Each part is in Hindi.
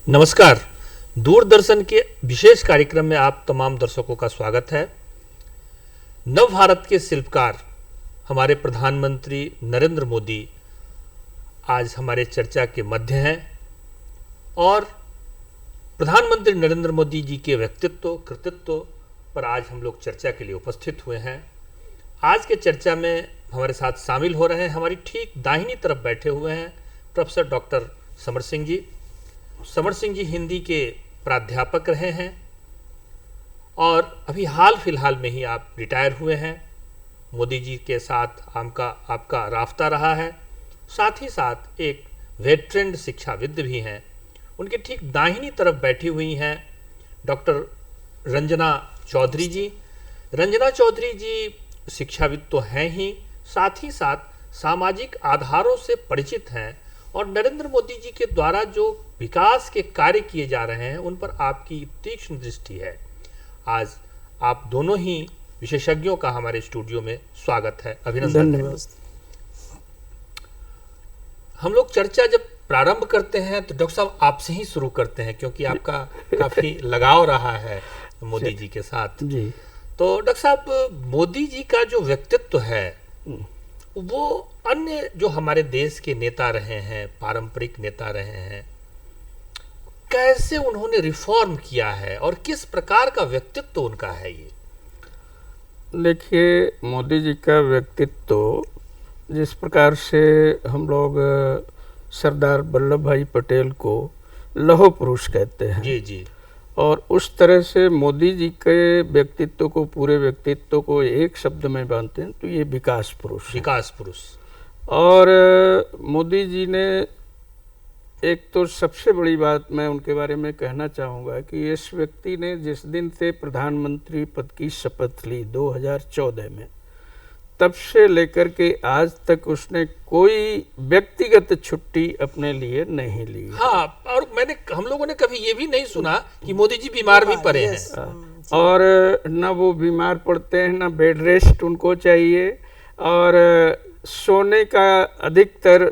नमस्कार। दूरदर्शन के विशेष कार्यक्रम में आप तमाम दर्शकों का स्वागत है। नव भारत के शिल्पकार हमारे प्रधानमंत्री नरेंद्र मोदी आज हमारे चर्चा के मध्य हैं और प्रधानमंत्री नरेंद्र मोदी जी के व्यक्तित्व कृतित्व पर आज हम लोग चर्चा के लिए उपस्थित हुए हैं। आज के चर्चा में हमारे साथ शामिल हो रहे हैं, हमारी ठीक दाहिनी तरफ बैठे हुए हैं प्रोफेसर डॉक्टर समर सिंह जी। समर सिंह जी हिंदी के प्राध्यापक रहे हैं और अभी हाल फिलहाल में ही आप रिटायर हुए हैं। मोदी जी के साथ आपका राफ्ता रहा है। साथ ही साथ एक वेटरेन शिक्षाविद भी हैं। उनके ठीक दाहिनी तरफ बैठी हुई हैं डॉक्टर रंजना चौधरी जी। रंजना चौधरी जी शिक्षाविद तो हैं ही, साथ ही साथ सामाजिक आधारों से परिचित हैं और नरेंद्र मोदी जी के द्वारा जो विकास के कार्य किए जा रहे हैं उन पर आपकी तीक्ष्ण दृष्टि है। आज आप दोनों ही विशेषज्ञों का हमारे स्टूडियो में स्वागत है, अभिनंदन है। हम लोग चर्चा जब प्रारंभ करते हैं तो डॉक्टर साहब आपसे ही शुरू करते हैं, क्योंकि आपका काफी लगाव रहा है मोदी जी के साथ जी। तो डॉक्टर साहब, मोदी जी का जो व्यक्तित्व है वो अन्य जो हमारे देश के नेता रहे हैं, पारंपरिक नेता रहे हैं, कैसे उन्होंने रिफॉर्म किया है और किस प्रकार का व्यक्तित्व उनका है ये? देखिए, मोदी जी का व्यक्तित्व जिस प्रकार से हम लोग सरदार वल्लभ भाई पटेल को लौह पुरुष कहते हैं जी जी, और उस तरह से मोदी जी के व्यक्तित्व को, पूरे व्यक्तित्व को एक शब्द में बांधते हैं तो ये विकास पुरुष। विकास पुरुष। और मोदी जी ने एक तो सबसे बड़ी बात मैं उनके बारे में कहना चाहूँगा कि इस व्यक्ति ने जिस दिन से प्रधानमंत्री पद की शपथ ली 2014 में, तब से लेकर के आज तक उसने कोई व्यक्तिगत छुट्टी अपने लिए नहीं ली। हाँ, और हम लोगों ने कभी ये भी नहीं सुना कि मोदी जी बीमार भी पड़े हैं। और न वो बीमार पड़ते हैं, न बेड रेस्ट उनको चाहिए, और सोने का अधिकतर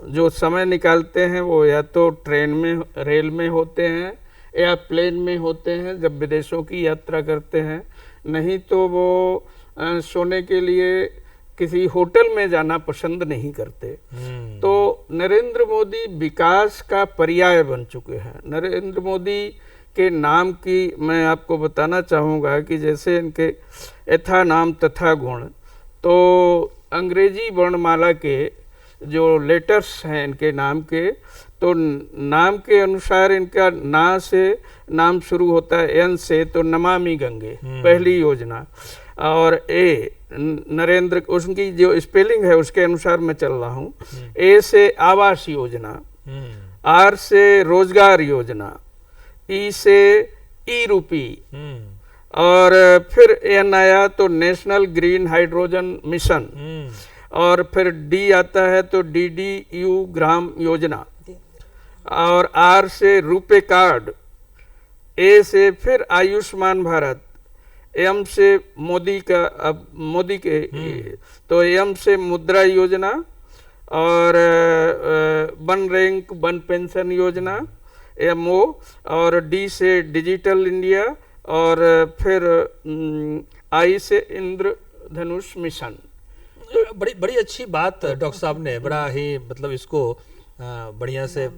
जो समय निकालते हैं वो या तो ट्रेन में, रेल में होते हैं या प्लेन में होते हैं जब विदेशों की यात्रा करते हैं, नहीं तो वो सोने के लिए किसी होटल में जाना पसंद नहीं करते। तो नरेंद्र मोदी विकास का पर्याय बन चुके हैं। नरेंद्र मोदी के नाम की मैं आपको बताना चाहूँगा कि जैसे इनके यथा नाम तथा गुण, तो अंग्रेजी वर्णमाला के जो लेटर्स हैं इनके नाम के, तो नाम के अनुसार इनका ना से नाम शुरू होता है, एन से तो नमामि गंगे पहली योजना, और ए नरेंद्र, उसकी जो स्पेलिंग है उसके अनुसार मैं चल रहा हूँ। ए से आवास योजना, आर से रोजगार योजना, ई से ई रूपी, और फिर एन आया तो नेशनल ग्रीन हाइड्रोजन मिशन, और फिर डी आता है तो DDU ग्राम योजना, और आर से रुपे कार्ड, ए से फिर आयुष्मान भारत, एम से मोदी का, अब मोदी के तो एम से मुद्रा योजना, और वन रैंक वन पेंशन योजना MO, और डी से डिजिटल इंडिया, और फिर आई से इंद्रधनुष मिशन। बड़ी अच्छी बात डॉक्टर साहब ने, बड़ा ही मतलब इसको बढ़िया से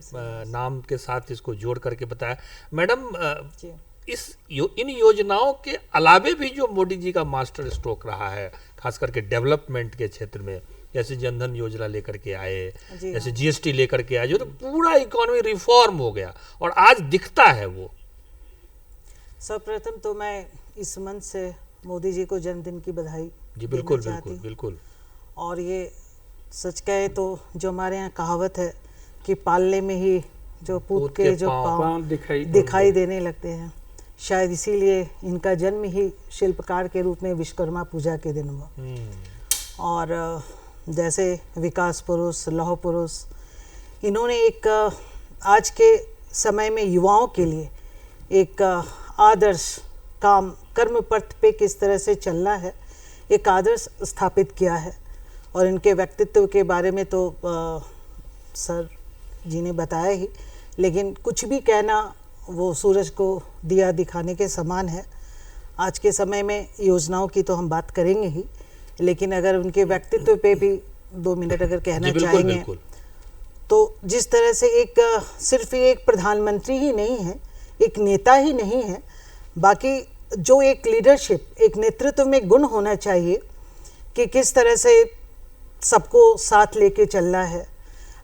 नाम के साथ इसको जोड़ करके बताया। मैडम, इन योजनाओं के अलावे भी जो मोदी जी का मास्टर स्ट्रोक रहा है, खास करके डेवलपमेंट के क्षेत्र में, जैसे जनधन योजना लेकर के आए, जैसे GST लेकर के आए, जो तो पूरा इकोनॉमी रिफॉर्म हो गया और आज दिखता है वो। सर्वप्रथम तो मैं इस मंच से मोदी जी को जन्मदिन की बधाई जी। बिल्कुल बिल्कुल बिल्कुल। और ये सच कहे तो जो हमारे यहाँ कहावत है कि पालने में ही जो पूत के जो पाँव दिखाई देने लगते हैं, शायद इसीलिए इनका जन्म ही शिल्पकार के रूप में विश्वकर्मा पूजा के दिन हुआ। और जैसे विकास पुरुष, लौह पुरुष, इन्होंने एक आज के समय में युवाओं के लिए एक आदर्श कर्म पथ पे किस तरह से चलना है, एक आदर्श स्थापित किया है। और इनके व्यक्तित्व के बारे में तो सर जी ने बताया ही लेकिन कुछ भी कहना वो सूरज को दिया दिखाने के समान है। आज के समय में योजनाओं की तो हम बात करेंगे ही, लेकिन अगर उनके व्यक्तित्व पे भी 2 मिनट अगर कहना चाहेंगे बिल्कुल। तो जिस तरह से एक सिर्फ एक प्रधानमंत्री ही नहीं है, एक नेता ही नहीं है, बाकी जो एक लीडरशिप, एक नेतृत्व में गुण होना चाहिए कि किस तरह से सबको साथ लेके चलना है।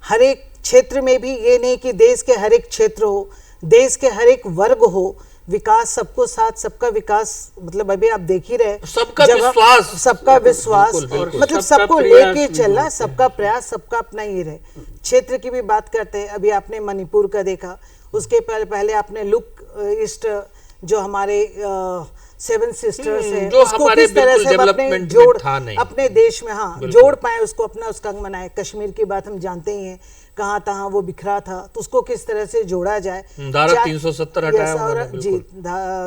हर एक क्षेत्र में भी ये नहीं कि देश के हर एक क्षेत्र हो, देश के हर एक वर्ग हो, विकास सबको साथ, सबका विकास, मतलब अभी आप देख ही रहे सबका विश्वास, सबका विश्वास, मतलब सबको लेके चलना, सबका प्रयास, सबका अपना ये रहे। क्षेत्र की भी बात करते हैं, अभी आपने मणिपुर का देखा, उसके पहले आपने लुक ईस्ट जो हमारे 7 सिस्टर्स है, जो उसको हमारे किस तरह से हम अपने जोड़ अपने देश में जोड़ पाए, उसको अपना उसका अंग बनाए। कश्मीर की बात हम जानते ही हैं, कहाँ तहाँ वो बिखरा था, तो उसको किस तरह से जोड़ा जाए। धारा 370 हटाया उन्होंने, जी,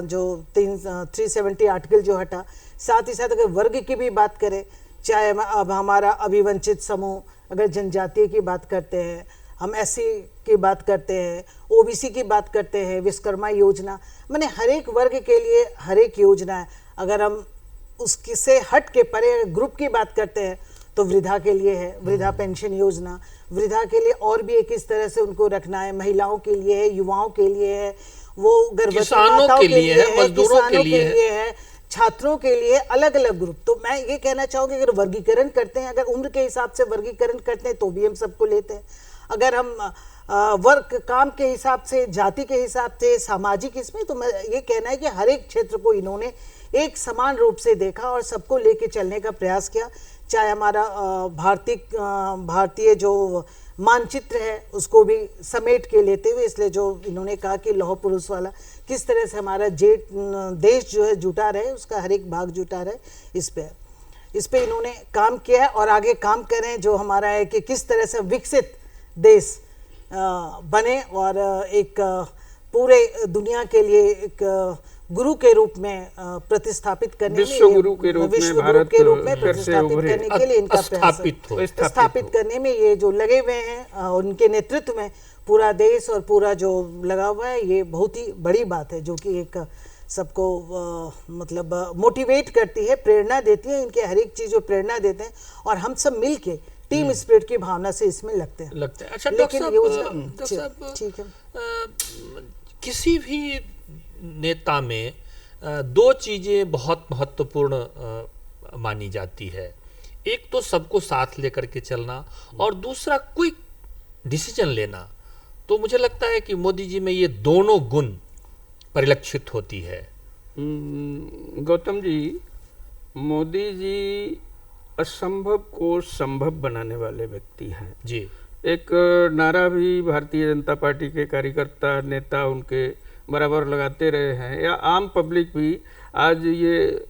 जो 370 आर्टिकल जो हटा। साथ ही साथ अगर वर्ग की भी बात करें, चाहे अब हमारा अभिवंचित समूह, अगर जनजातीय की बात करते हैं, हम एससी की बात करते हैं, ओबीसी की बात करते हैं, विश्वकर्मा योजना, माने हर एक वर्ग के लिए हर एक योजना है। अगर हम उसकी से हट के परे ग्रुप की बात करते हैं तो वृद्धा के लिए है, वृद्धा पेंशन योजना, वृद्धा के लिए और भी एक इस तरह से उनको रखना है, महिलाओं के लिए है, युवाओं के लिए है, वो गर्भवती माताओं के लिए है, मजदूरों के लिए है, छात्रों के लिए अलग अलग ग्रुप। तो मैं ये कहना चाहूँगी, अगर वर्गीकरण करते हैं, अगर उम्र के हिसाब से वर्गीकरण करते हैं तो भी हम सबको लेते हैं। अगर हम वर्क काम के हिसाब से, जाति के हिसाब से, सामाजिक इसमें, तो मैं ये कहना है कि हर एक क्षेत्र को इन्होंने एक समान रूप से देखा और सबको लेके चलने का प्रयास किया। चाहे हमारा भारतीय जो मानचित्र है उसको भी समेट के लेते हुए, इसलिए जो इन्होंने कहा कि लौह पुरुष वाला, किस तरह से हमारा देश जो है जुटा रहे, उसका हर एक भाग जुटा रहे, इस पे इन्होंने काम किया है और आगे काम करें। जो हमारा है कि किस तरह से विकसित देश बने और एक पूरे दुनिया के लिए एक गुरु के रूप में प्रतिस्थापित करने, विश्व गुरु के रूप में, भारत के रूप में प्रतिस्थापित करने के लिए इनका प्रयास स्थापित करने में ये जो लगे हुए हैं, उनके नेतृत्व में पूरा देश और पूरा जो लगा हुआ है, ये बहुत ही बड़ी बात है, जो कि एक सबको मतलब मोटिवेट करती है, प्रेरणा देती है। इनके हर एक चीज़ जो प्रेरणा देते हैं और हम सब मिल के टीम स्पिरिट की भावना से इसमें लगते हैं। अच्छा डॉक्टर साहब, ठीक है, किसी भी नेता में 2 चीजें बहुत महत्वपूर्ण मानी जाती है। एक तो सबको साथ लेकर के चलना और दूसरा क्विक डिसीजन लेना। तो मुझे लगता है कि मोदी जी में ये दोनों गुण परिलक्षित होती है। गौतम जी, मोदी जी असंभव को संभव बनाने वाले व्यक्ति हैं जी। एक नारा भी भारतीय जनता पार्टी के कार्यकर्ता नेता उनके बराबर लगाते रहे हैं, या आम पब्लिक भी आज ये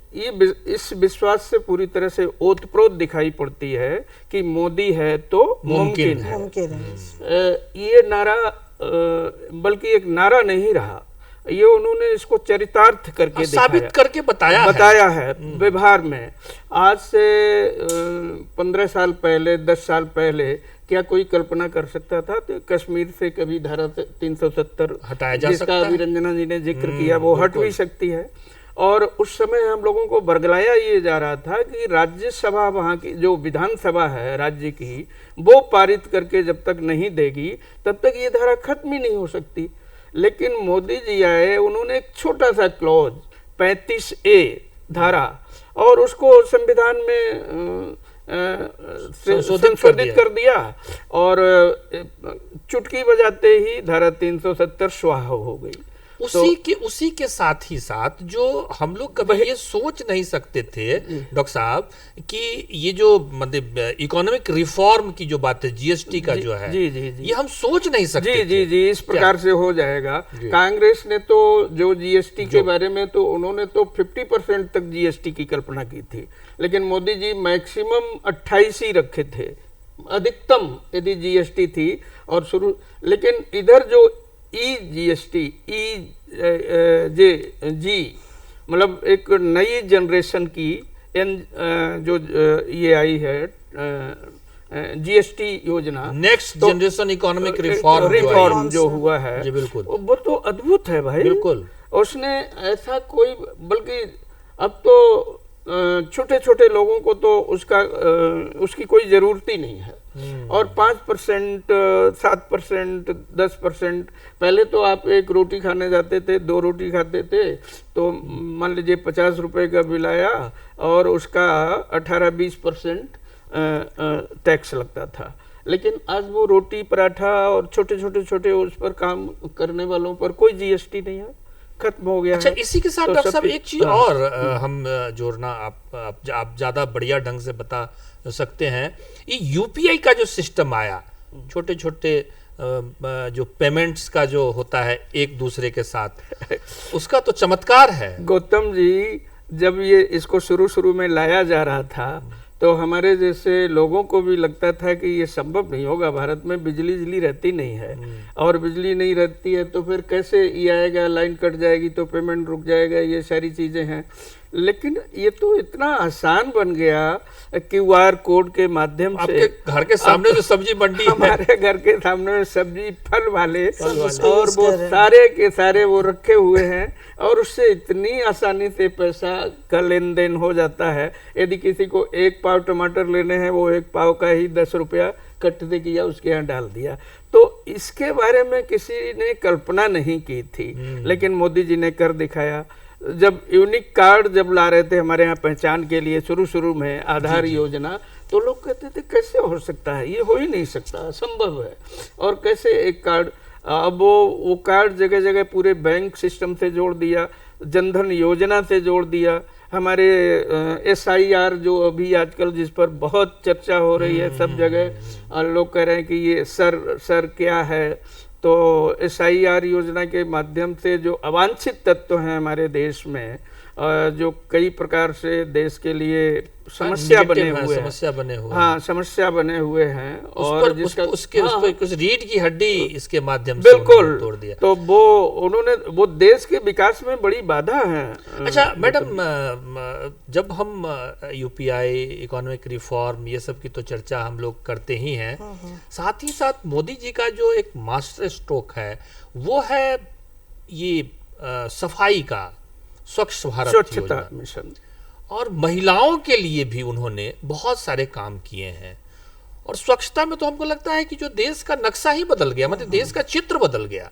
इस विश्वास से पूरी तरह से ओतप्रोत दिखाई पड़ती है कि मोदी है तो मुमकिन है। ये नारा बल्कि एक नारा नहीं रहा, ये उन्होंने इसको चरितार्थ करके साबित करके बताया है व्यवहार में। आज से 15 साल पहले, 10 साल पहले क्या कोई कल्पना कर सकता था तो कश्मीर से कभी धारा 370 हटाया जा सकता है, जिसका अभी रंजना जी ने जिक्र किया, वो हट भी सकती है। और उस समय हम लोगों को बरगलाया ये जा रहा था कि राज्यसभा, वहाँ की जो विधानसभा है राज्य की, वो पारित करके जब तक नहीं देगी तब तक ये धारा खत्म ही नहीं हो सकती। लेकिन मोदी जी आए, उन्होंने एक छोटा सा क्लॉज 35A धारा और उसको संविधान में संशोधित कर दिया और चुटकी बजाते ही धारा 370 स्वाहा हो गई। उसी के साथ ही साथ जो हम लोग कभी ये सोच नहीं सकते थे डॉक्टर साहब कि ये जो मतलब इकोनॉमिक रिफॉर्म की जो बात है, जीएसटी का जो है, ये हम सोच नहीं सकते जी इस प्रकार से हो जाएगा। कांग्रेस ने तो जो जीएसटी के बारे में तो उन्होंने तो 50% तक जीएसटी की कल्पना की थी, लेकिन मोदी जी मैक्सिमम 28 ही रखे थे, अधिकतम यदि जीएसटी थी और शुरू। लेकिन इधर जो जीएसटी जी मतलब एक नई जनरेशन की जो ये आई है जीएसटी योजना, नेक्स्ट जनरेशन इकोनॉमिक रिफॉर्म जो हुआ है जी बिल्कुल, वो तो अद्भुत है भाई। बिल्कुल उसने ऐसा कोई, बल्कि अब तो छोटे छोटे लोगों को तो उसकी कोई जरूरत ही नहीं है। और 5%, 7%, 10%, पहले तो आप एक रोटी खाने जाते थे, 2 रोटी खाते थे तो मान लीजिए 50 रुपए का बिल आया और उसका 18-20% टैक्स लगता था। लेकिन आज वो रोटी पराठा और छोटे उस पर काम करने वालों पर कोई जीएसटी नहीं है, खत्म हो गया। अच्छा, है। इसी के साथ तो डॉक्टर साहब एक चीज और हम जोड़ना आप ज्यादा बढ़िया ढंग से बता सकते हैं। ये यूपीआई का जो सिस्टम आया, छोटे छोटे जो पेमेंट्स का जो होता है एक दूसरे के साथ, उसका तो चमत्कार है। गौतम जी, जब ये इसको शुरू में लाया जा रहा था तो हमारे जैसे लोगों को भी लगता था कि ये संभव नहीं होगा, भारत में बिजली रहती नहीं है, और बिजली नहीं रहती है तो फिर कैसे ये आएगा, लाइन कट जाएगी तो पेमेंट रुक जाएगा, ये सारी चीज़ें हैं। लेकिन ये तो इतना आसान बन गया, क्यूआर कोड के माध्यम से आपके घर के सामने जो सब्जी मंडी है, हमारे घर के सामने सब्जी फल वाले और वो सारे के सारे वो रखे हुए हैं, और उससे इतनी आसानी से पैसा का लेन देन हो जाता है। यदि किसी को 1 पाव टमाटर लेने हैं, वो 1 पाव का ही 10 रुपया कटते किया, उसके यहाँ डाल दिया। तो इसके बारे में किसी ने कल्पना नहीं की थी, लेकिन मोदी जी ने कर दिखाया। जब यूनिक कार्ड जब ला रहे थे हमारे यहाँ पहचान के लिए शुरू में आधार योजना, तो लोग कहते थे कैसे हो सकता है, ये हो ही नहीं सकता, असंभव है। और कैसे एक कार्ड, अब वो कार्ड जगह जगह पूरे बैंक सिस्टम से जोड़ दिया, जनधन योजना से जोड़ दिया, हमारे SIR जो अभी आजकल जिस पर बहुत चर्चा हो रही है सब जगह, और लोग कह रहे हैं कि ये सर क्या है, तो SIR योजना के माध्यम से जो अवांछित तत्व हैं हमारे देश में, जो कई प्रकार से देश के लिए समस्या बने हुए हैं, और जिसका उस पर कुछ रीढ़ की हड्डी इसके माध्यम से बिल्कुल तोड़ दिया, तो वो देश के विकास में बड़ी बाधा है। अच्छा मैडम, जब हम यूपीआई, इकोनॉमिक रिफॉर्म, ये सब की तो चर्चा हम लोग करते ही हैं, साथ ही साथ मोदी जी का जो एक मास्टर स्ट्रोक है वो है ये सफाई का, स्वच्छ भारत स्वच्छता मिशन, और महिलाओं के लिए भी उन्होंने बहुत सारे काम किए हैं। और स्वच्छता में तो हमको लगता है कि जो देश का नक्शा ही बदल गया, मतलब देश का चित्र बदल गया।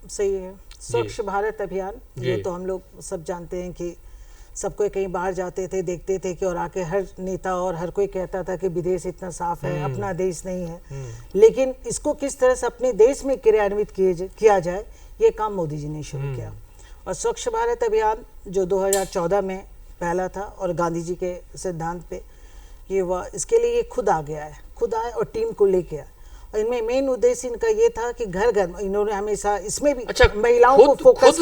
सही है। स्वच्छ भारत अभियान, ये तो हम लोग सब जानते हैं कि सबको कहीं बाहर जाते थे, देखते थे कि, और आके हर नेता और हर कोई कहता था कि विदेश इतना साफ है, अपना देश नहीं है। लेकिन इसको किस तरह से अपने देश में क्रियान्वित किया जाए, ये काम मोदी जी ने शुरू किया। और स्वच्छ भारत अभियान जो 2014 में पहला था, और गांधी जी के सिद्धांत पे इसके लिए ये खुद आ गया है, खुद आए और टीम को लेके आए। और इनमें मेन उद्देश्य इनका ये था कि घर घर इन्होंने हमेशा इसमें भी महिलाओं को फोकस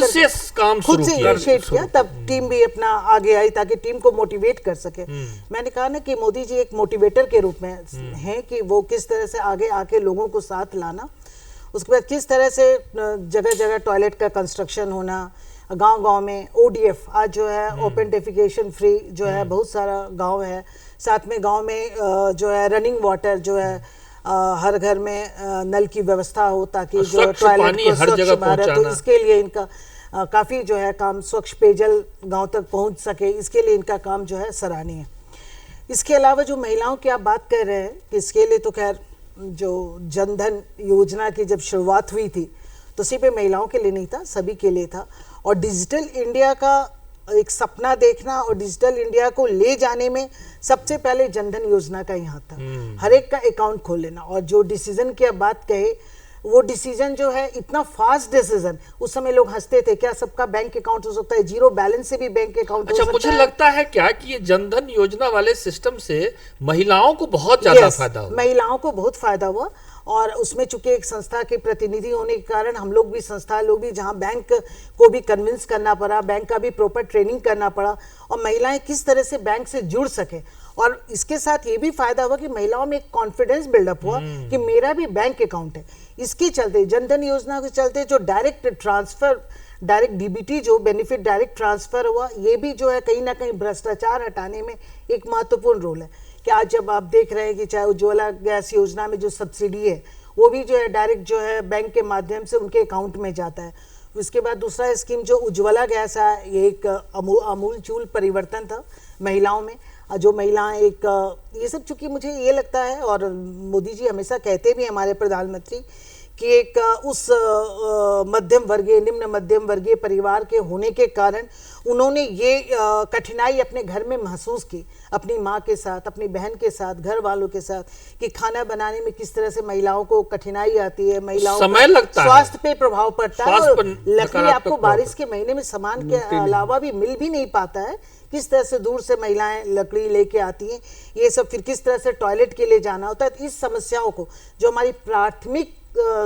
खुद से इनिशिएट किया, तब टीम भी अपना आगे आई ताकि टीम को मोटिवेट कर सके। मैंने कहा ना कि मोदी जी एक मोटिवेटर के रूप में हैं, कि वो किस तरह से आगे आके लोगों को साथ लाना, उसके बाद किस तरह से जगह जगह टॉयलेट का कंस्ट्रक्शन होना, गांव में ODF आज जो है ओपन डेफिकेशन फ्री जो है बहुत सारा गांव है, साथ में गांव में जो है रनिंग वाटर जो है हर घर में नल की व्यवस्था हो, ताकि जो टॉयलेट को हर जगह पहुंचाना, तो इसके लिए इनका काफ़ी जो है काम, स्वच्छ पेयजल गांव तक पहुंच सके, इसके लिए इनका काम जो है सराहनीय है। इसके अलावा जो महिलाओं की आप बात कर रहे हैं कि इसके लिए तो खैर जो जनधन योजना की जब शुरुआत हुई थी तो सिर्फ महिलाओं के लिए नहीं था, सभी के लिए था। और डिजिटल इंडिया का एक सपना देखना और डिजिटल इंडिया को ले जाने में सबसे पहले जनधन योजना का यहाँ था, हर एक का अकाउंट खोल लेना। और जो डिसीजन की आप बात कहे, वो डिसीजन जो है इतना फास्ट डिसीजन, उस समय लोग हंसते थे, क्या सबका बैंक अकाउंट हो सकता है, जीरो बैलेंस से भी बैंक अकाउंट हो सकता है। मुझे लगता है क्या कि ये जनधन योजना वाले सिस्टम से महिलाओं को बहुत ज्यादा फायदा हुआ, महिलाओं को बहुत फायदा हुआ। और उसमें चूंकि एक संस्था के प्रतिनिधि होने के कारण हम लोग भी, संस्था लोग भी, जहां बैंक को भी कन्विंस करना पड़ा, बैंक का भी प्रॉपर ट्रेनिंग करना पड़ा, और महिलाएं किस तरह से बैंक से जुड़ सके। और इसके साथ ये भी फायदा हुआ कि महिलाओं में एक कॉन्फिडेंस बिल्डअप हुआ कि मेरा भी बैंक अकाउंट है। इसके चलते, जनधन योजना के चलते जो डायरेक्ट ट्रांसफर डायरेक्ट डीबीटी जो बेनिफिट डायरेक्ट ट्रांसफर हुआ, ये भी जो है कहीं ना कहीं भ्रष्टाचार हटाने में एक महत्वपूर्ण रोल है। कि आज जब आप देख रहे हैं कि चाहे उज्ज्वला गैस योजना में जो सब्सिडी है वो भी जो है डायरेक्ट जो है बैंक के माध्यम से उनके अकाउंट में जाता है। उसके बाद दूसरा स्कीम जो उज्ज्वला गैस है, ये एक अमूलचूल परिवर्तन था महिलाओं में। जो महिलाएं एक ये सब, चूंकि मुझे ये लगता है और मोदी जी हमेशा कहते भी हमारे प्रधानमंत्री कि एक उस मध्यम वर्गीय निम्न मध्यम वर्गीय परिवार के होने के कारण उन्होंने ये कठिनाई अपने घर में महसूस की, अपनी माँ के साथ, अपनी बहन के साथ, घर वालों के साथ, कि खाना बनाने में किस तरह से महिलाओं को कठिनाई आती है, महिलाओं समय लगता है, स्वास्थ्य पे प्रभाव पड़ता है, और लकड़ी आपको बारिश के महीने में सामान के अलावा भी मिल भी नहीं पाता है। किस तरह से दूर से महिलाएं लकड़ी लेके आती हैं, ये सब, फिर किस तरह से टॉयलेट के लिए जाना होता है। इस समस्याओं को, जो हमारी प्राथमिक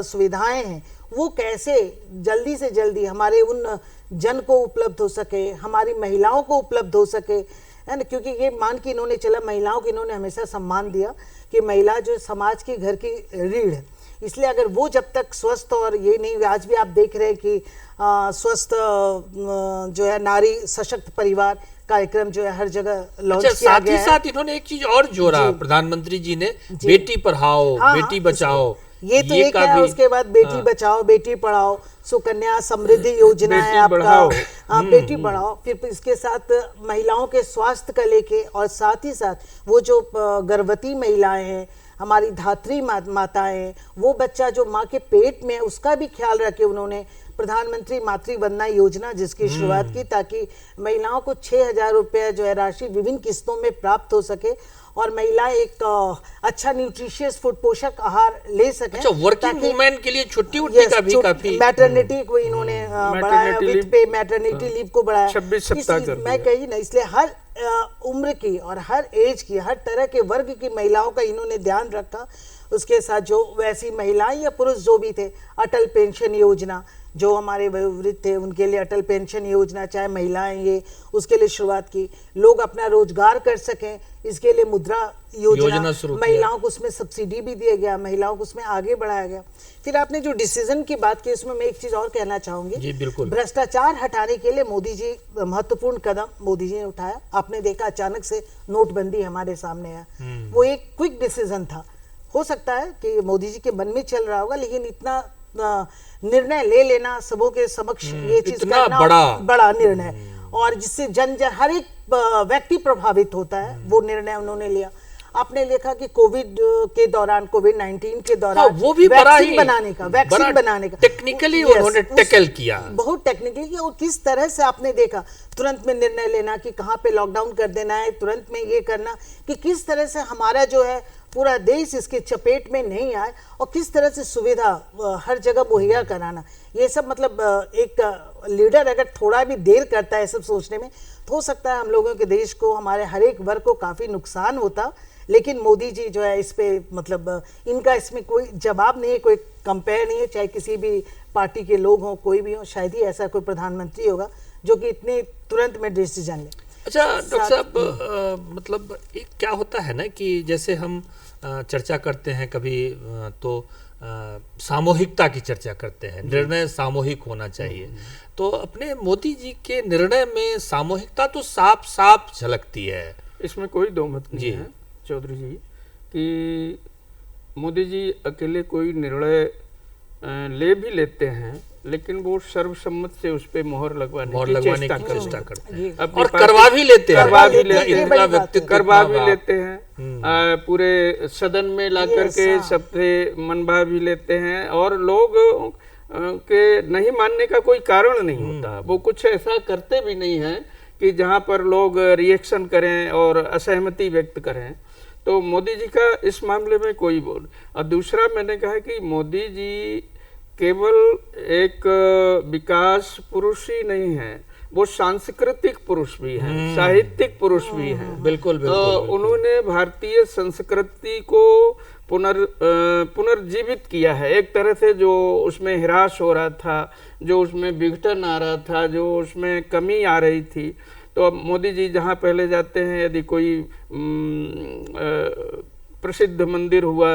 सुविधाएं हैं, वो कैसे जल्दी से जल्दी हमारे उन जन को उपलब्ध हो सके, हमारी महिलाओं को उपलब्ध हो सके, है ना। क्योंकि ये मान के इन्होंने चला, महिलाओं को इन्होंने हमेशा सम्मान दिया कि महिला जो समाज की घर की रीढ़ है, इसलिए अगर वो जब तक स्वस्थ, और ये नहीं, आज भी आप देख रहे हैं कि स्वस्थ जो है नारी सशक्त परिवार कार्यक्रम जो है हर जगह लॉन्च किया गया है। साथ ही इन्होंने एक चीज और जोड़ा प्रधानमंत्री जी ने, बेटी पढ़ाओ बेटी बचाओ, ये तो एक है। उसके बाद बेटी बचाओ बेटी पढ़ाओ, सुकन्या समृद्धि योजना है आपका, बेटी पढ़ाओ। फिर इसके साथ महिलाओं के स्वास्थ्य का लेके, और साथ ही साथ वो जो गर्भवती महिलाएं हैं, हमारी धात्री माताएं, वो बच्चा जो माँ के पेट में है उसका भी ख्याल रखे उन्होंने प्रधानमंत्री मातृ वंदना योजना जिसकी शुरुआत की, ताकि महिलाओं को 6,000 रुपये जो है राशि विभिन्न किस्तों में प्राप्त हो सके, और महिला एक अच्छा न्यूट्रिशियस फूड, पोषक आहार ले सके। अच्छा, वर्किंग वुमेन के लिए छुट्टी का भी काफी, मैटरनिटी को इन्होंने बढ़ाया, विद पे मैटरनिटी लीव को बढ़ाया 26 सप्ताह कर दिया। मैं कही ना, इसलिए हर उम्र की और हर एज की, हर तरह के वर्ग की महिलाओं का इन्होंने ध्यान रखा। उसके साथ जो वैसी महिलाएं या पुरुष जो भी थे, अटल पेंशन योजना, जो हमारे वयोवृद्ध थे उनके लिए अटल पेंशन योजना, चाहे महिलाएं ये, उसके लिए शुरुआत की। लोग अपना रोजगार कर सकें, इसके लिए मुद्रा योजना महिलाओं को उसमें सब्सिडी भी दिया गया, महिलाओं को उसमें आगे बढ़ाया गया। फिर आपने जो डिसीजन की बात की, उसमें मैं एक चीज और कहना चाहूंगी, भ्रष्टाचार हटाने के लिए मोदी जी महत्वपूर्ण कदम मोदी जी ने उठाया। आपने देखा अचानक से नोटबंदी हमारे सामने आया, वो एक क्विक डिसीजन था। हो सकता है कि मोदी जी के मन में चल रहा होगा, लेकिन इतना निर्णय ले लेना सबों के समक्ष, ये चीज करना बड़ा निर्णय, और जिससे जन हर एक व्यक्ति प्रभावित होता है, वो निर्णय उन्होंने लिया। आपने देखा कि कोविड के दौरान, कोविड-19 के दौरान, वो भी वैक्सीन बनाने का टेक्निकली उन्होंने टैकल किया, बहुत टेक्निकली किया। और किस तरह से आपने देखा तुरंत में निर्णय लेना कि कहाँ पे लॉकडाउन कर देना है, तुरंत में ये करना, कि किस तरह से हमारा जो है पूरा देश इसके चपेट में नहीं आए, और किस तरह से सुविधा हर जगह मुहैया कराना। ये सब मतलब एक लीडर अगर थोड़ा भी देर करता है सब सोचने में, तो हो सकता है हम लोगों के देश को, हमारे हर एक वर्ग को काफ़ी नुकसान होता। लेकिन मोदी जी जो है इस पे, मतलब इनका इसमें कोई जवाब नहीं है, कोई कंपेयर नहीं है, चाहे किसी भी पार्टी के लोग हों, कोई भी हो, शायद ही ऐसा कोई प्रधानमंत्री होगा जो कि इतने तुरंत में डिसीजन ले। अच्छा डॉक्टर साहब, मतलब एक क्या होता है ना कि जैसे हम चर्चा करते हैं कभी तो सामूहिकता की चर्चा करते हैं, निर्णय सामूहिक होना चाहिए, तो अपने मोदी जी के निर्णय में सामूहिकता तो साफ साफ झलकती है, इसमें कोई दो मत नहीं है चौधरी जी, कि मोदी जी अकेले कोई निर्णय ले भी लेते हैं, लेकिन वो सर्वसम्मत से उस पे मोहर लगवाने की चेष्टा करते हैं, और करवा भी लेते हैं, करवा भी लेते हैं, पूरे सदन में ला करके सबसे मनवा भी लेते हैं, और लोग के नहीं मानने का कोई कारण नहीं होता। वो कुछ ऐसा करते भी नहीं है कि जहाँ पर लोग रिएक्शन करें और असहमति व्यक्त करें। तो मोदी जी का इस मामले में कोई बोल। और दूसरा मैंने कहा कि मोदी जी केवल एक विकास पुरुष ही नहीं है, वो सांस्कृतिक पुरुष भी हैं, साहित्यिक पुरुष भी हैं। बिल्कुल उन्होंने भारतीय संस्कृति को पुनर्जीवित किया है एक तरह से। जो उसमें ह्रास हो रहा था, जो उसमें विघटन आ रहा था, जो उसमें कमी आ रही थी, तो अब मोदी जी जहाँ पहले जाते हैं, यदि कोई प्रसिद्ध मंदिर हुआ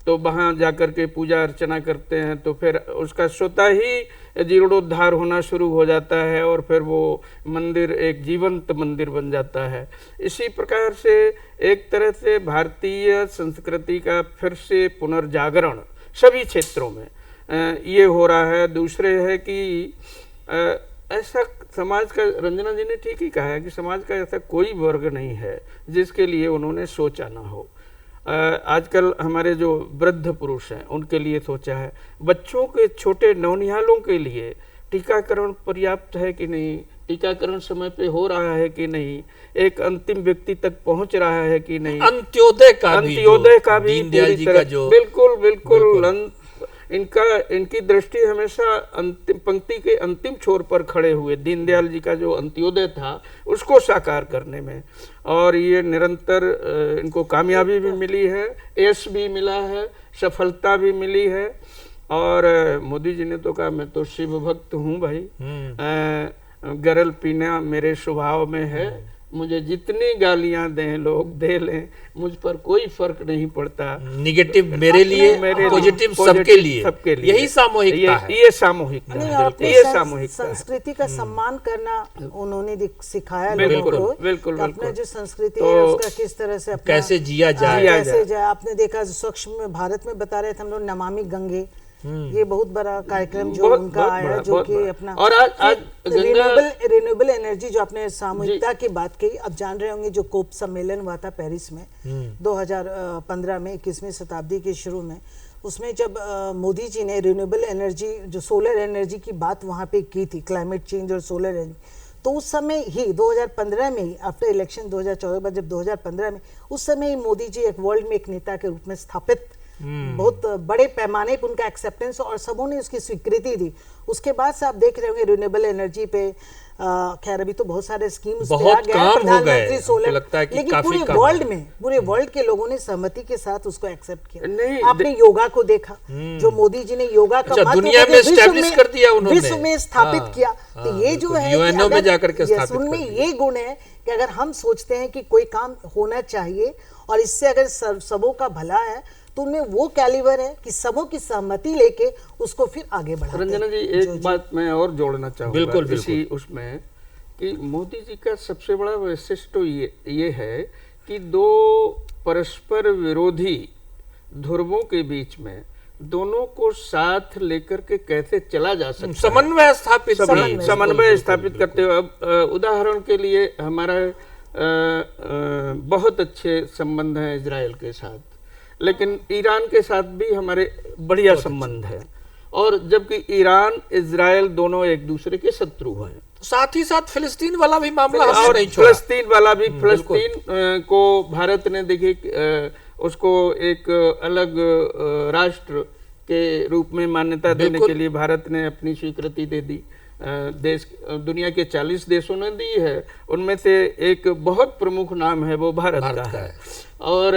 तो वहाँ जाकर के पूजा अर्चना करते हैं, तो फिर उसका स्वतः ही जीर्णोद्धार होना शुरू हो जाता है और फिर वो मंदिर एक जीवंत मंदिर बन जाता है। इसी प्रकार से एक तरह से भारतीय संस्कृति का फिर से पुनर्जागरण सभी क्षेत्रों में ये हो रहा है। दूसरे है कि ऐसा समाज का, रंजना जी ने ठीक ही कहा है कि समाज का ऐसा कोई वर्ग नहीं है जिसके लिए उन्होंने सोचा ना हो। आजकल हमारे जो वृद्ध पुरुष हैं उनके लिए सोचा है, बच्चों के छोटे नौनिहालों के लिए टीकाकरण पर्याप्त है कि नहीं, टीकाकरण समय पे हो रहा है कि नहीं, एक अंतिम व्यक्ति तक पहुंच रहा है कि नहीं, अंत्योदय का भी दीनदयाल जी का जो बिल्कुल इनकी दृष्टि हमेशा अंतिम पंक्ति के अंतिम छोर पर खड़े हुए दीनदयाल जी का जो अंत्योदय था उसको साकार करने में, और ये निरंतर इनको कामयाबी भी मिली है, यश भी मिला है, सफलता भी मिली है। और मोदी जी ने तो कहा मैं तो शिव भक्त हूँ भाई, गरल पीना मेरे स्वभाव में है, मुझे जितनी गालियां दें लोग दे लें, मुझ पर कोई फर्क नहीं पड़ता, निगेटिव मेरे लिए, पॉजिटिव सबके लिए, यही सामूहिकता है। ये सामूहिकता संस्कृति का सम्मान करना उन्होंने सिखाया लोगों को। बिल्कुल अपना जो संस्कृति है उसका किस तरह से कैसे जिया जाए, आपने देखा स्वच्छ में भारत में बता रहे थे हम लोग नमामि गंगे, ये बहुत बड़ा कार्यक्रम जो उनका आया, जो कि अपना और आज रिन्यूएबल एनर्जी जो आपने सामूहिकता की बात कही। अब जान रहे होंगे जो कोप सम्मेलन हुआ था पेरिस में 2015 में 21वीं शताब्दी के शुरू में, उसमें जब मोदी जी ने रिन्यूएबल एनर्जी जो सोलर एनर्जी की बात वहाँ पे की थी, क्लाइमेट चेंज और सोलर एनर्जी, तो उस समय ही 2015 में ही आफ्टर इलेक्शन 2014 बाद जब 2015 में उस समय ही मोदी जी एक वर्ल्ड में एक नेता के रूप में स्थापित, बहुत बड़े पैमाने पर उनका एक्सेप्टेंस और सबों ने उसकी स्वीकृति दी। उसके बाद से आप देख रहे होंगे रिन्यूएबल एनर्जी पे खैर अभी तो बहुत सारे स्कीम्स बहुत काम हो गए, सोलर, लगता है कि लेकिन काफी पूरे वर्ल्ड के लोगों ने सहमति के साथ उसको एक्सेप्ट किया। आपने योगा को देखा, जो मोदी जी ने योगा का दुनिया में एस्टैब्लिश कर दिया उन्होंने, विश्व में स्थापित किया। तो ये जो है यूएनओ में जाकर के स्थापित, उनमें ये गुण है कि अगर हम सोचते हैं कि कोई काम होना चाहिए और इससे अगर सबों का भला है, तो उनमें वो कैलिबर है कि सबों की सहमति लेके उसको फिर आगे बढ़ाते हैं। रंजना जी एक बात मैं और जोड़ना चाहूँगा बिल्कुल इसी उसमें कि मोदी जी का सबसे बड़ा वैशिष्ट तो ये है कि दो परस्पर विरोधी ध्रुवों के बीच में दोनों को साथ लेकर के कैसे चला जा सकता है, समन्वय स्थापित करते हुए। अब उदाहरण के लिए हमारा बहुत अच्छे संबंध हैं इजराइल के साथ, लेकिन ईरान के साथ भी हमारे बढ़िया संबंध है, और जबकि ईरान इजराइल दोनों एक दूसरे के शत्रु हैं। साथ ही साथ फिलिस्तीन वाला भी मामला और फिलिस्तीन वाला भी, फिलिस्तीन को भारत ने देखिए उसको एक अलग राष्ट्र के रूप में मान्यता देने के लिए भारत ने अपनी स्वीकृति दे दी। देश दुनिया के 40 देशों ने दी है, उनमें से एक बहुत प्रमुख नाम है वो भारत का है। और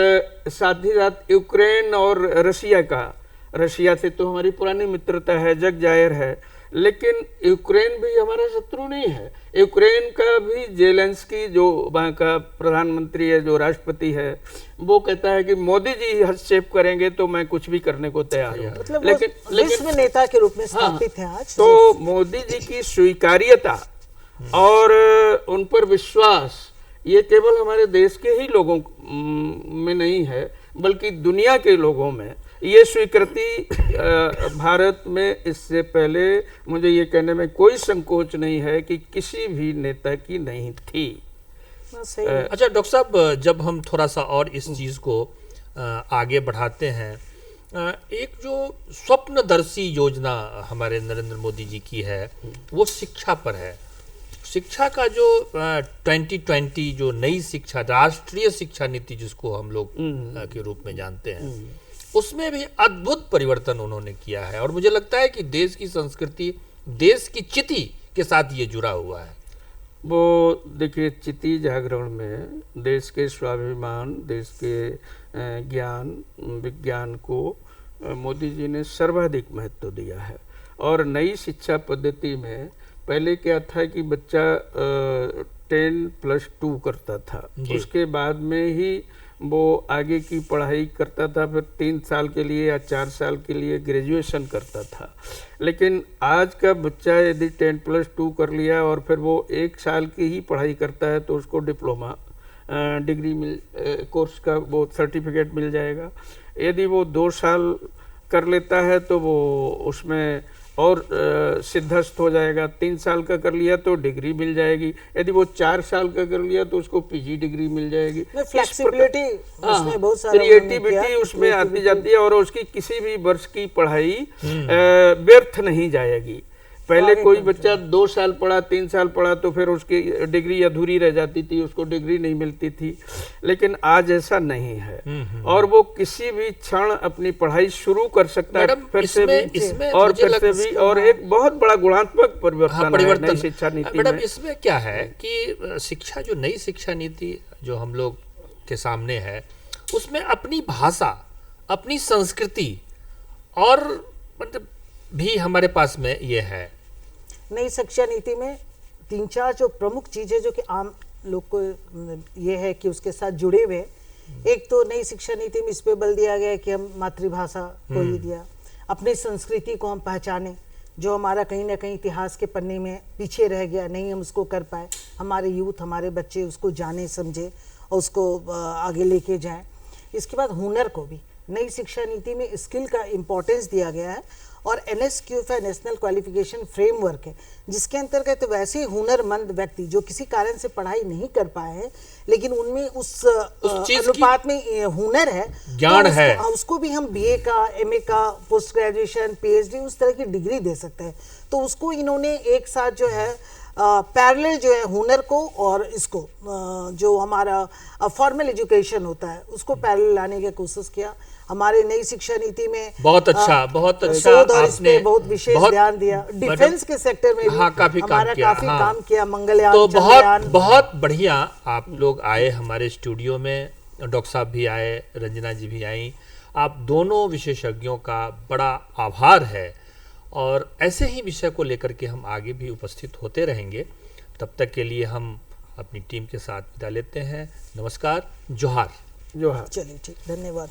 साथ ही साथ यूक्रेन और रशिया से तो हमारी पुरानी मित्रता है, जग जाहिर है, लेकिन यूक्रेन भी हमारा शत्रु नहीं है। यूक्रेन का भी जेलेंस्की जो वहाँ का प्रधानमंत्री है, जो राष्ट्रपति है, वो कहता है कि मोदी जी हस्तक्षेप करेंगे तो मैं कुछ भी करने को तैयार हूँ। मतलब लेकिन विश्व नेता के रूप में स्थापित है आज। तो मोदी जी की स्वीकार्यता और उन पर विश्वास ये केवल हमारे देश के ही लोगों में नहीं है, बल्कि दुनिया के लोगों में ये स्वीकृति भारत में इससे पहले मुझे ये कहने में कोई संकोच नहीं है कि किसी भी नेता की नहीं थी। अच्छा डॉक्टर साहब, जब हम थोड़ा सा और इस चीज़ को आगे बढ़ाते हैं, एक जो स्वप्नदर्शी योजना हमारे नरेंद्र मोदी जी की है वो शिक्षा पर है। शिक्षा का जो 2020 जो नई शिक्षा, राष्ट्रीय शिक्षा नीति जिसको हम लोग के रूप में जानते हैं, उसमें भी अद्भुत परिवर्तन उन्होंने किया है, और मुझे लगता है कि देश की संस्कृति, देश की चिति के साथ ये जुड़ा हुआ है। वो देखिए, चिति जागरण में देश के स्वाभिमान, देश के ज्ञान विज्ञान को मोदी जी ने सर्वाधिक महत्व दिया है। और नई शिक्षा पद्धति में पहले क्या था कि बच्चा 10+2 करता था, उसके बाद में ही वो आगे की पढ़ाई करता था, फिर 3 साल के लिए या 4 साल के लिए ग्रेजुएशन करता था। लेकिन आज का बच्चा यदि 10+2 कर लिया और फिर वो 1 साल की ही पढ़ाई करता है तो उसको डिप्लोमा डिग्री कोर्स का वो सर्टिफिकेट मिल जाएगा। यदि वो 2 साल कर लेता है तो वो उसमें और सिद्धस्त हो जाएगा। 3 साल का कर लिया तो डिग्री मिल जाएगी। यदि वो 4 साल का कर लिया तो उसको पीजी डिग्री मिल जाएगी। फ्लेक्सिबिलिटी उसमें बहुत सारा क्रिएटिविटी उसमें आती जाती है और उसकी किसी भी वर्ष की पढ़ाई व्यर्थ नहीं जाएगी। पहले कोई बच्चा 2 साल पढ़ा, 3 साल पढ़ा तो फिर उसकी डिग्री अधूरी रह जाती थी, उसको डिग्री नहीं मिलती थी। लेकिन आज ऐसा नहीं है और वो किसी भी क्षण अपनी पढ़ाई शुरू कर सकता है फिर से भी और फिर से भी, और एक बहुत बड़ा गुणात्मक परिवर्तन है नई शिक्षा नीति में। मैडम, इसमें क्या है कि शिक्षा जो नई शिक्षा नीति जो हम लोग के सामने है, उसमें अपनी भाषा, अपनी संस्कृति और मतलब भी हमारे पास में ये है। नई शिक्षा नीति में 3-4 जो प्रमुख चीजें जो कि आम लोग को ये है कि उसके साथ जुड़े हुए, एक तो नई शिक्षा नीति में इस पे बल दिया गया है कि हम मातृभाषा को ही दिया, अपनी संस्कृति को हम पहचाने, जो हमारा कहीं ना कहीं इतिहास के पन्ने में पीछे रह गया, नहीं हम उसको कर पाए, हमारे यूथ, हमारे बच्चे उसको जाने समझे और उसको आगे लेके जाएं। इसके बाद हुनर को भी नई शिक्षा नीति में स्किल का इम्पोर्टेंस दिया गया है और NSQF नेशनल क्वालिफिकेशन फ्रेमवर्क है, जिसके अंतर्गत वैसे हुनरमंद व्यक्ति जो किसी कारण से पढ़ाई नहीं कर पाए हैं लेकिन उनमें उस अनुपात में हुनर है, ज्ञान तो है, उसको भी हम BA का, MA का, पोस्ट ग्रेजुएशन, PhD उस तरह की डिग्री दे सकते हैं। तो उसको इन्होंने एक साथ जो है पैरेलल जो है हुनर को और इसको जो हमारा फॉर्मल एजुकेशन होता है उसको पैरेलल लाने की कोशिश किया। हमारे नई शिक्षा नीति में बहुत अच्छा आपने बहुत विशेष ध्यान दिया। डिफेंस के सेक्टर में भी काफी काम किया। मंगलयान, तो बहुत बढ़िया आप लोग आए हमारे स्टूडियो में, डॉक्टर साहब भी आए, रंजना जी भी आई। आप दोनों विशेषज्ञों का बड़ा आभार है और ऐसे ही विषय को लेकर के हम आगे भी उपस्थित होते रहेंगे। तब तक के लिए हम अपनी टीम के साथ विदा लेते हैं। नमस्कार, जोहार। चलिए ठीक, धन्यवाद।